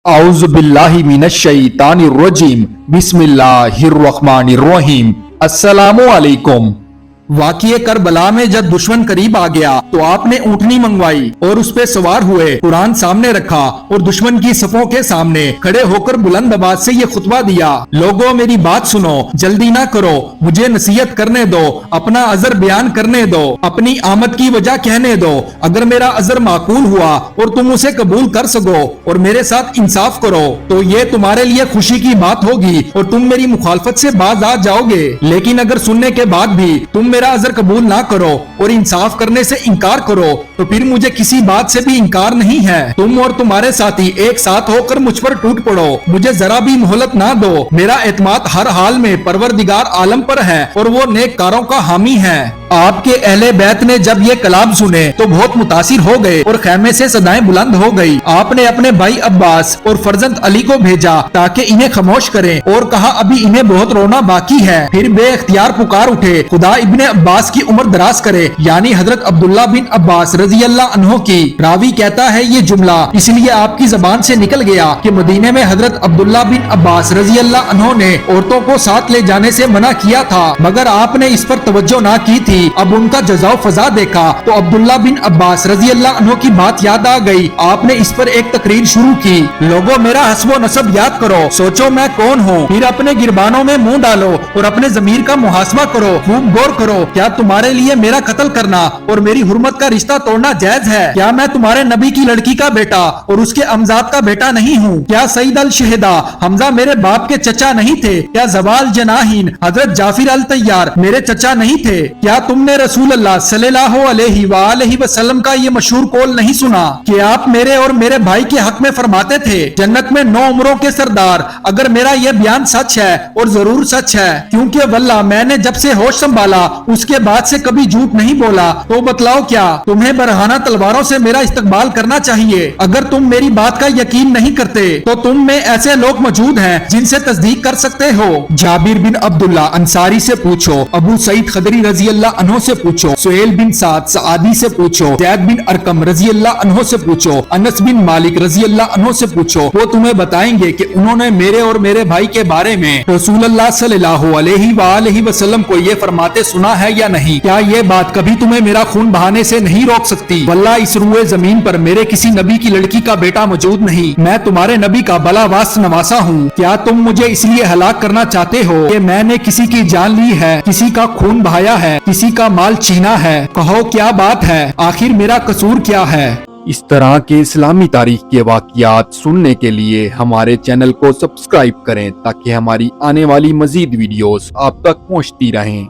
औज़ु बिल्लाहि मिनश शैतानिर रजीम बिस्मिल्लाहिर रहमानिर रहीम। अस्सलामु अलैकुम। वाक़िए करबला में जब दुश्मन करीब आ गया तो आपने ऊँटनी मंगवाई और उस पे सवार हुए, कुरान सामने रखा और दुश्मन की सफों के सामने खड़े होकर बुलंद आवाज से ये खुतबा दिया, लोगों मेरी बात सुनो, जल्दी ना करो, मुझे नसीहत करने दो, अपना अजर बयान करने दो, अपनी आमद की वजह कहने दो। अगर मेरा अजर माकूल हुआ और तुम उसे कबूल कर सको और मेरे साथ इंसाफ करो तो ये तुम्हारे लिए खुशी की बात होगी और तुम मेरी मुखालफत से बाज आ जाओगे। लेकिन अगर सुनने के बाद भी तुम मेरा अजर कबूल ना करो और इंसाफ करने से इनकार करो तो फिर मुझे किसी बात से भी इनकार नहीं है। तुम और तुम्हारे साथी एक साथ होकर मुझ पर टूट पड़ो, मुझे जरा भी मोहलत ना दो। मेरा एतमाद हर हाल में परवरदिगार आलम पर है और वो नेककारों का हामी है। आपके अहले बैत ने जब ये कलाम सुने तो बहुत मुतासिर हो गए और खैमे से सदाएं बुलंद हो गई। आपने अपने भाई अब्बास और फर्जंद अली को भेजा ताकि इन्हें खामोश करें और कहा अभी इन्हें बहुत रोना बाकी है। फिर बेख्तियार पुकार उठे, खुदा इब्ने अब्बास की उम्र दराज करे, यानी हजरत अब्दुल्ला बिन अब्बास रजी अल्लाह अन्हो की। रावी कहता है ये जुमला इसलिए आपकी जबान से निकल गया कि मदीने में हजरत अब्दुल्ला बिन अब्बास रजी अल्लाह अन्हो ने औरतों को साथ ले जाने से मना किया था, मगर आपने इस पर तवज्जो ना की थी। अब उनका जज़ाओ फजा देखा तो अब्दुल्ला बिन अब्बास रजी अल्लाह अन्हो की बात याद आ गई। आपने इस पर एक तकरीर शुरू की, लोगों मेरा हस्बो नसब याद करो, सोचो मैं कौन हूँ, फिर अपने गिरबानों में मुंह डालो और अपने जमीर का मुहासबा करो, खूब गौर करो। क्या तुम्हारे लिए मेरा कत्ल करना और मेरी हुर्मत का रिश्ता तोड़ना जायज है? क्या मैं तुम्हारे नबी की लड़की का बेटा और उसके अमजाद का बेटा नहीं हूँ? क्या सईद अल शहदा हमजा मेरे बाप के चचा नहीं थे? क्या जवाल जनाहीन हजरत जाफिर अल तैयार मेरे चचा नहीं थे? क्या तुमने रसूल अल्लाह सल्लल्लाहु अलैहि वसल्लम का ये मशहूर कौल नहीं सुना कि आप मेरे और मेरे भाई के हक में फरमाते थे, जन्नत में 9 उम्रों के सरदार? अगर मेरा ये बयान सच है और जरूर सच है, क्योंकि वल्लाह मैंने जब से होश संभाला उसके बाद से कभी झूठ नहीं बोला, तो बतलाओ क्या तुम्हें बरहाना तलवारों से मेरा इस्तकबाल करना चाहिए? अगर तुम मेरी बात का यकीन नहीं करते तो तुम में ऐसे लोग मौजूद हैं जिनसे तस्दीक कर सकते हो। जाबिर बिन अब्दुल्ला अंसारी से पूछो, अबू सईद खदरी रजी अल्लाह अन्हो से पूछो, सुहेल बिन साद सआदी से पूछो, ज़ैद बिन अरकम रजी अल्लाह अन्हो से पूछो, अनस बिन मालिक रजी अल्लाह अन्हो से पूछो, वो तुम्हें बताएंगे कि उन्होंने मेरे और मेरे भाई के बारे में रसूल अल्लाह सल्लल्लाहु अलैहि वसल्लम को ये फरमाते सुना है या नहीं। क्या ये बात कभी तुम्हें मेरा खून बहाने से नहीं रोक सकती? वल्लाह इस रुए जमीन पर मेरे किसी नबी की लड़की का बेटा मौजूद नहीं, मैं तुम्हारे नबी का भला वास्त नवासा हूँ। क्या तुम मुझे इसलिए हलाक करना चाहते हो कि मैंने किसी की जान ली है, किसी का खून बहाया है, किसी का माल छीना है? कहो क्या बात है, आखिर मेरा कसूर क्या है? इस तरह के इस्लामी तारीख के वाक़ियात सुनने के लिए हमारे चैनल को सब्सक्राइब करें ताकि हमारी आने वाली मजीद वीडियोस आप तक पहुंचती रहें।